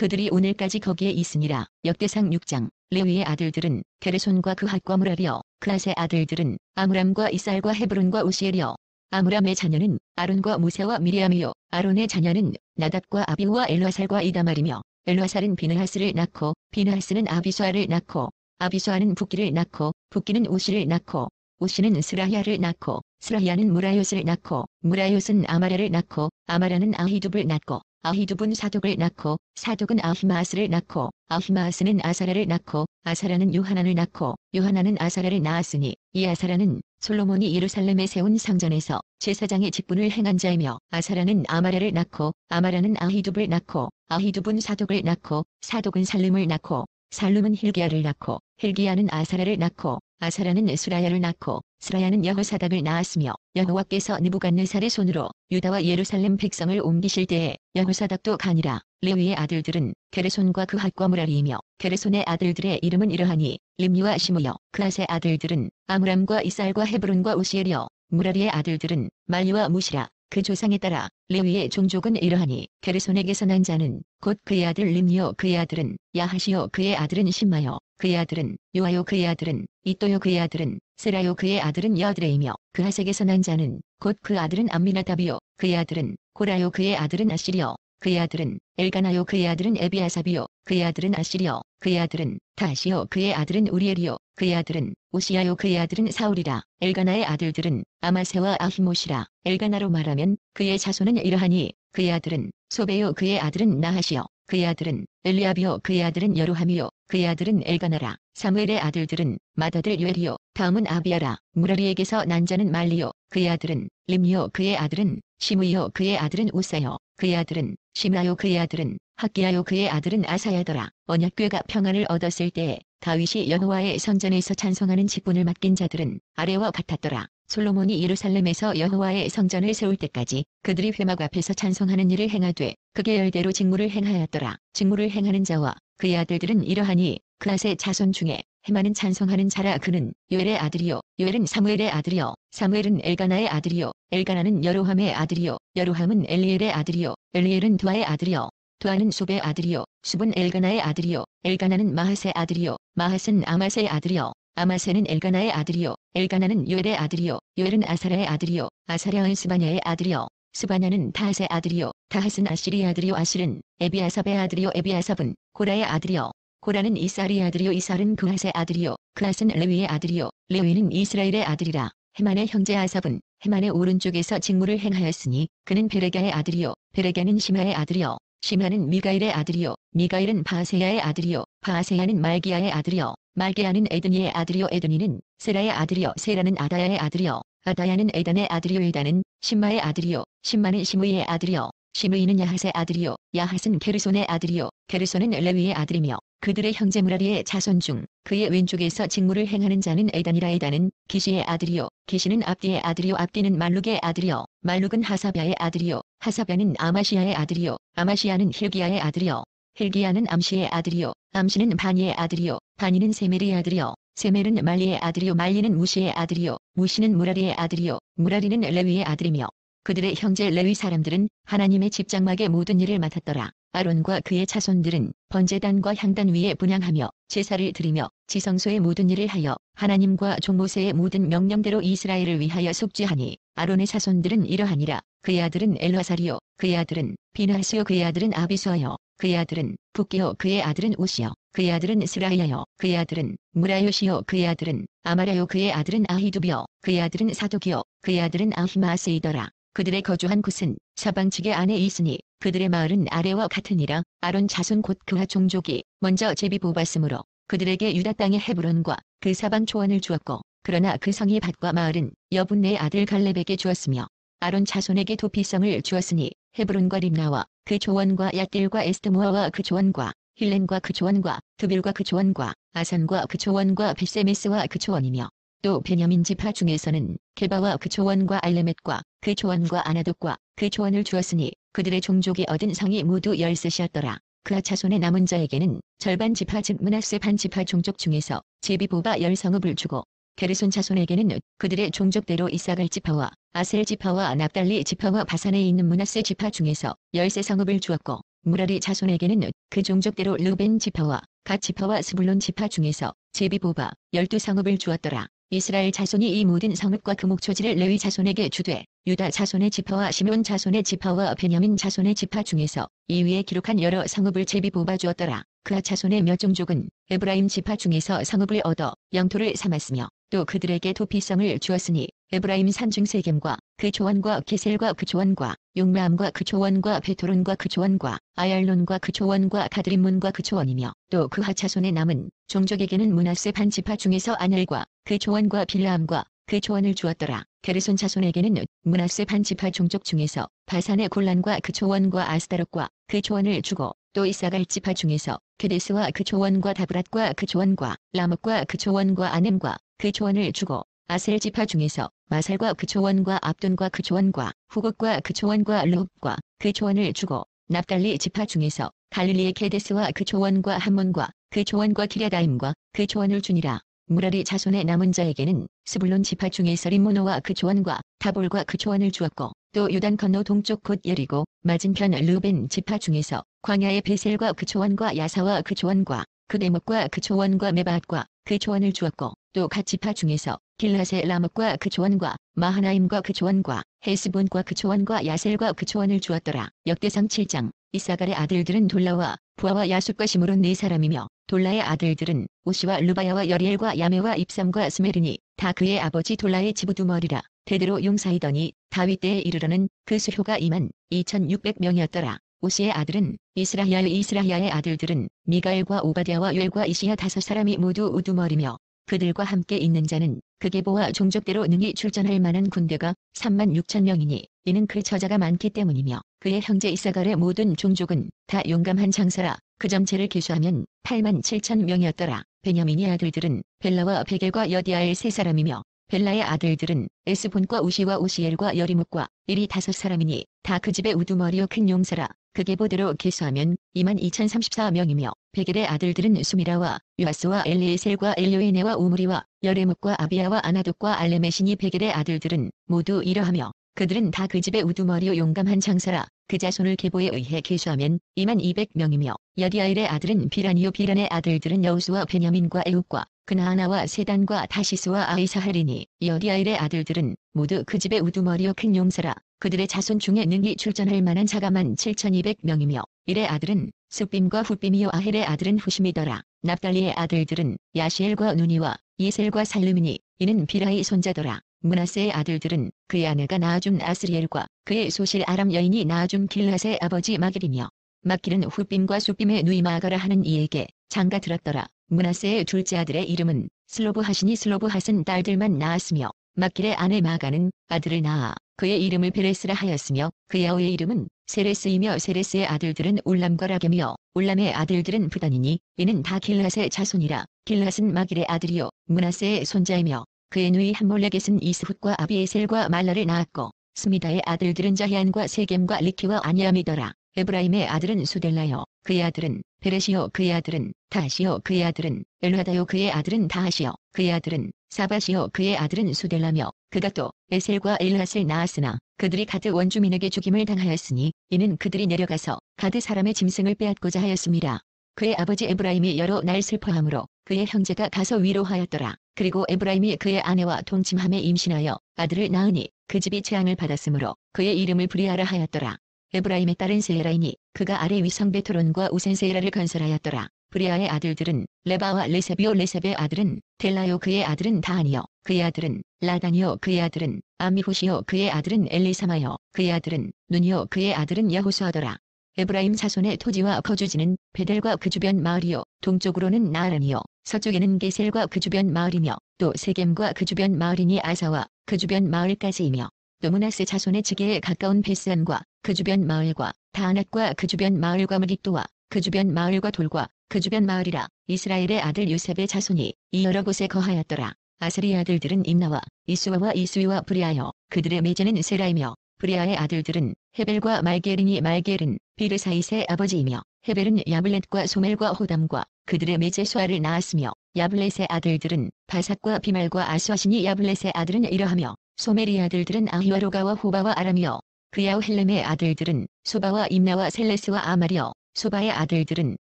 그들이 오늘까지 거기에 있으니라. 역대상 6장. 레위의 아들들은 게르손과 그핫과 무랄이여. 그핫의 아들들은 아므람과 이살과 헤브론과 우시엘이여. 아므람의 자녀는 아론과 무세와 미리암이요. 아론의 자녀는 나답과 아비후와 엘르아살과 이다말이며 엘르아살은 비느하스를 낳고 비느하스는 아비수아를 낳고 아비수아는 붓기를 낳고 붓기는 우시를 낳고 우시는 스라히아를 낳고 스라히아는 무라요스를 낳고 무라요스는 아마랴를 낳고 아마랴는 아히둡을 낳고 아히둡은 사독을 낳고 사독은 아히마아스를 낳고 아히마아스는 아사랴를 낳고 아사랴는 요하난을 낳고 요하난은 아사랴를 낳았으니 이 아사랴는 솔로몬이 예루살렘에 세운 성전에서 제사장의 직분을 행한 자이며 아사랴는 아마랴를 낳고 아마랴는 아히둡을 낳고 아히둡은 사독을 낳고 사독은 살름을 낳고 살룸은 힐기야를 낳고 힐기야는 아사랴를 낳고 아사랴는 스라야를 낳고 스라야는 여호사닥을 낳았으며 여호와께서 느부갓네살의 손으로 유다와 예루살렘 백성을 옮기실 때에 여호사닥도 가니라. 레위의 아들들은 게르손과 그핫과 무라리이며 게르손의 아들들의 이름은 이러하니 림리와 시므여. 그핫의 아들들은 아므람과 이살과 헤브론과 우시엘이여. 무라리의 아들들은 말리와 무시라. 그 조상에 따라 레위의 종족은 이러하니 게르손에게서 난 자는 곧 그의 아들 림리요 그의 아들은 야하시요 그의 아들은 심마요 그의 아들은 요아요 그의 아들은 이또요 그의 아들은 세라요 그의 아들은 여드레이며 그핫에게서 난 자는 곧 그 아들은 암미나답이요 그의 아들은 고라요 그의 아들은 아시리요 그의 아들은 엘가나요 그의 아들은 에비아삽이요 그의 아들은 아시리요 그의 아들은 다시요 그의 아들은 우리엘이요 그의 아들은 우시야요 그의 아들은 사울이라. 엘가나의 아들들은 아마세와 아히모시라. 엘가나로 말하면 그의 자손은 이러하니 그의 아들은 소베요 그의 아들은 나하시요 그의 아들은 엘리압이요 그의 아들은 여로함이요 그의 아들은 엘가나라. 사무엘의 아들들은 맏아들 요엘이요 다음은 아비야라. 무라리에게서 난 자는 말리요 그의 아들은 림리요 그의 아들은 시므이요 그의 아들은 우사요 그의 아들은 시므라요 그의 아들은 학기야요 그의 아들은 아사야더라. 언약궤가 평안을 얻었을 때에 다윗이 여호와의 성전에서 찬송하는 직분을 맡긴 자들은 아래와 같았더라. 솔로몬이 예루살렘에서 여호와의 성전을 세울 때까지 그들이 회막 앞에서 찬송하는 일을 행하되 그 계열대로 직무를 행하였더라. 직무를 행하는 자와 그의 아들들은 이러하니 그핫의 자손 중에 헤마는 찬송하는 자라. 그는 요엘의 아들이요 요엘은 사무엘의 아들이요 사무엘은 엘가나의 아들이요 엘가나는 여로함의 아들이요 여로함은 엘리엘의 아들이요 엘리엘은 두아의 아들이요 두아는 숲의 아들이요 숲은 엘가나의 아들이요 엘가나는 마핫의 아들이요 마핫은 아마세의 아들이요 아마세는 엘가나의 아들이요 엘가나는 요엘의 아들이요 요엘은 아사랴의 아들이요 아사랴는 스바냐의 아들이요 스바냐는 다핫의 아들이요 다핫은 아시리의 아들이요 아실은 에비아삽의 아들이요 에비아삽은 고라의 아들이요 고라는 이살의 아들이요 이살은 그핫의 아들이요 그핫은 레위의 아들이요 레위는 이스라엘의 아들이라. 헤만의 형제 아삽은 헤만의 오른쪽에서 직무를 행하였으니 그는 베레가의 아들이요 베레가는 시마의 아들이요 시마는 미가일의 아들이요 미가일은 바세야의 아들이요 바세야는 말기야의 아들이요 말기야는 에드니의 아들이요 에드니는 세라의 아들이요 세라는 아다야의 아들이요 아다야는 에단의 아들이요 에단은 심마의 아들이요 심마는 시므이의 아들이요 시므이는 야핫의 아들이요 야핫은 게르손의 아들이요 게르손은 레위의 아들이며 그들의 형제 무라리의 자손 중 그의 왼쪽에서 직무를 행하는 자는 에단이라. 에단은 기시의 아들이요 기시는 압디의 아들이요 압디는 말룩의 아들이요 말룩은 하사비아의 아들이요 하사비아는 아마시아의 아들이요 아마시아는 힐기야의 아들이요 힐기야는 암시의 아들이요 암시는 바니의 아들이요 바니는 세멜의 아들이요 세멜은 말리의 아들이요 말리는 무시의 아들이요 무시는 무라리의 아들이요 무라리는 레위의 아들이며 그들의 형제 레위 사람들은 하나님의 집장막의 모든 일을 맡았더라. 아론과 그의 자손들은 번제단과 향단 위에 분향하며 제사를 드리며 지성소의 모든 일을 하여 하나님과 종 모세의 모든 명령대로 이스라엘을 위하여 속죄하니 아론의 자손들은 이러하니라. 그의 아들은 엘르아살이요 그의 아들은 비느하스요 그의 아들은 아비수아요 그의 아들은 붓기요 그의 아들은 우시요 그의 아들은 스라이야요 그의 아들은 무라요시요 그의 아들은 아마랴요 그의 아들은 아히두비요 그의 아들은 사독이요 그의 아들은 아히마아스이더라. 그들의 거주한 곳은 사방지게 안에 있으니 그들의 마을은 아래와 같으니라. 아론 자손 곧 그와 종족이 먼저 제비 뽑았으므로 그들에게 유다 땅의 헤브론과 그 사방 초원을 주었고 그러나 그 성의 밭과 마을은 여분네의 아들 갈렙에게 주었으며 아론 자손에게 도피성을 주었으니 헤브론과 림나와 그 조원과 얏딜과 에스드모아와 그 조원과 힐렌과 그 조원과 드빌과 그 조원과 아산과 그 조원과 벳세메스와 그 조원이며 또 베냐민 지파 중에서는 게바와 그 조원과 알레멧과 그 조원과 아나돗과 그 조원을 주었으니 그들의 종족이 얻은 성이 모두 13이었더라. 그아 자손의 남은 자에게는 절반 지파 즉 므낫세 반 지파 종족 중에서 제비 뽑아 10성읍을 주고 게르손 자손에게는 그들의 종족대로 이사갈 지파와 아셀 지파와 납달리 지파와 바산에 있는 므낫세 지파 중에서 13성읍을 주었고 무라리 자손에게는 그 종족대로 르벤 지파와 갓 지파와 스불론 지파 중에서 제비 뽑아 12성읍을 주었더라. 이스라엘 자손이 이 모든 성읍과 그 목초지를 레위 자손에게 주되 유다 자손의 지파와 시므온 자손의 지파와 베냐민 자손의 지파 중에서 이 위에 기록한 여러 성읍을 제비 뽑아 주었더라. 그앗 자손의 몇 종족은 에브라임 지파 중에서 성읍을 얻어 영토를 삼았으며 또 그들에게 도피성을 주었으니 에브라임 산중 세겜과 그 조원과 게셀과 그 조원과 용마함과 그 조원과 베토론과 그 조원과 아얄론과 그 조원과 가드림문과 그 조원이며 또 그앗 자손의 남은 종족에게는 므낫세 반 지파 중에서 아넬과 그 조원과 빌라함과 그 조원을 주었더라. 게르손 자손에게는 므낫세 반 지파 종족 중에서 바산의 골란과 그 조원과 아스다롯과 그 조원을 주고 또 이사갈 지파 중에서 게데스와 그 조원과 다브랏과 그 조원과 라목과 그 조원과 아넴과 그 조원을 주고 아셀 지파 중에서 마살과 그 조원과 압돈과 그 조원과 후곡과 그 조원과 르홉과 그 조원을 주고 납달리 지파 중에서 갈릴리의 게데스와 그 조원과 함몬과 그 조원과 기랴다임과 그 조원을 주니라. 무라리 자손의 남은 자에게는 스불론 지파 중에서 림모노와 그 조원과 다볼과 그 조원을 주었고 또 요단 건너 동쪽 곧 여리고 맞은편 르벤 지파 중에서 광야의 베셀과 그 조원과 야사와 그 조원과 그 데목과 그 조원과 메바앗과 그 조원을 주었고 또 갓 지파 중에서 길앗의 라목과 그 조원과 마하나임과 그 조원과 헬스본과 그 조원과 야셀과 그 조원을 주었더라. 역대상 7장. 이사갈의 아들들은 돌라와 부하와 야숫과 시므론 네 사람이며 돌라의 아들들은 우시와 르바야와 여리엘과 야메와 입삼과 스메르니 다 그의 아버지 돌라의 지부두머리라. 대대로 용사이더니 다윗 때에 이르러는 그 수효가 22,600명이었더라. 우시의 아들은 이스라야의 아들들은 미가엘과 오바댜와 요엘과 이시야 5사람이 모두 우두머리며 그들과 함께 있는 자는 그 계보와 종족대로 능히 출전할 만한 군대가 36,000명이니 이는 그 저자가 많기 때문이며 그의 형제 이사갈의 모든 종족은 다 용감한 장사라. 그 전체를 계수하면 87,000명이었더라. 베냐민의 아들들은 벨라와 베겔과 여디아엘 3사람이며 벨라의 아들들은 에스본과 우시와 우시엘과 여리목과 일이 5사람이니 다 그 집의 우두머리요 큰 용사라. 그 계보대로 계수하면 22,034명이며 베겔의 아들들은 수미라와 요아스와 엘리에셀과 엘요에네와 우무리와 여레목과 아비야와 아나독과 알레메시니 베겔의 아들들은 모두 이러하며 그들은 다 그 집의 우두머리요 용감한 장사라. 그 자손을 계보에 의해 계수하면 22,200명이며 여디아일의 아들은 비란이요 비란의 아들들은 여우수와 베냐민과 에욱과 그나하나와 세단과 다시스와 아이사할이니 여디아일의 아들들은 모두 그 집의 우두머리요 큰 용사라. 그들의 자손 중에 능히 출전할 만한 자가 17,200명이며 일의 아들은 숫빔과 훗빔이요 아헬의 아들은 후심이더라. 납달리의 아들들은 야시엘과 누니와 예셀과 살르미니 이는 비라의 손자더라. 므낫세의 아들들은 그의 아내가 낳아준 아스리엘과 그의 소실 아람 여인이 낳아준 길앗의 아버지 마길이며 마길은 훗빔과 숫빔의 누이 마가라 하는 이에게 장가 들었더라. 므낫세의 둘째 아들의 이름은 슬로브핫이니 슬로브핫은 딸들만 낳았으며 마길의 아내 마가는 아들을 낳아 그의 이름을 베레스라 하였으며 그의 아우의 이름은 세레스이며 세레스의 아들들은 울람과 라겜이요 울람의 아들들은 부단이니 이는 다 길앗의 자손이라. 길앗은 마길의 아들이요 므낫세의 손자이며 그의 누이 함몰레겟은 이스훗과 아비에셀과 말라를 낳았고 스미다의 아들들은 자히안과 세겜과 리키와 아니암이더라. 에브라임의 아들은 수델라요 그의 아들은 베레시요 그의 아들은 다하시요 그의 아들은 엘하다요 그의 아들은 다하시요 그의 아들은 사바시요 그의 아들은 수델라며 그가 또 에셀과 엘핫을 낳았으나 그들이 가드 원주민에게 죽임을 당하였으니 이는 그들이 내려가서 가드 사람의 짐승을 빼앗고자 하였습니다. 그의 아버지 에브라임이 여러 날 슬퍼함으로 그의 형제가 가서 위로하였더라. 그리고 에브라임이 그의 아내와 동침함에 임신하여 아들을 낳으니 그 집이 재앙을 받았으므로 그의 이름을 브리아라 하였더라. 에브라임의 딸은 세라이니 그가 아래 위성 베토론과 우센세라를 건설하였더라. 브리아의 아들들은 레바와 레세비오 레셉의 아들은 델라요 그의 아들은 다하니요 그의 아들은 라단이요 그의 아들은 아미후시요 그의 아들은 엘리사마요 그의 아들은 눈이요 그의 아들은 여호수아더라. 에브라임 자손의 토지와 거주지는 베델과 그 주변 마을이요 동쪽으로는 나아란이요 서쪽에는 게셀과 그 주변 마을이며 또 세겜과 그 주변 마을이니 아사와 그 주변 마을까지이며 또 므낫세 자손의 지게에 가까운 베스안과 그 주변 마을과 다안앗과 그 주변 마을과 무깃도와 그 주변 마을과 돌과 그 주변 마을이라. 이스라엘의 아들 요셉의 자손이 이 여러 곳에 거하였더라. 아셀의 아들들은 임나와 이수아와 이수이와 브리아여 그들의 매제는 세라이며 브리아의 아들들은 헤벨과 말게르니 말게르는 비르사이스의 아버지이며 헤벨은 야블렛과 소멜과 호담과 그들의 매제 수아를 낳았으며 야블렛의 아들들은 바삭과 비말과 아수아시니 야블렛의 아들은 이러하며 소멜의 아들들은 아히와로가와 호바와 아람이여 그야우 헬렘의 아들들은 소바와 임나와 셀레스와 아말이여 소바의 아들들은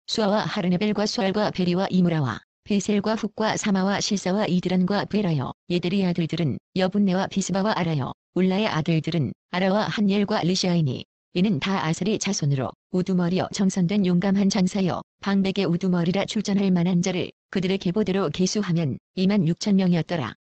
수아와 하르네벨과 수알과 베리와 이무라와 베셀과 훅과 사마와 실사와 이드란과 베라여. 얘들의 아들들은 여분네와 비스바와 아라여. 울라의 아들들은 아라와 한옐과 리시아이니. 이는 다 아셀의 자손으로 우두머리여 정선된 용감한 장사여 방백의 우두머리라 출전할 만한 자를 그들의 계보대로 계수하면 2만 6천 명이었더라.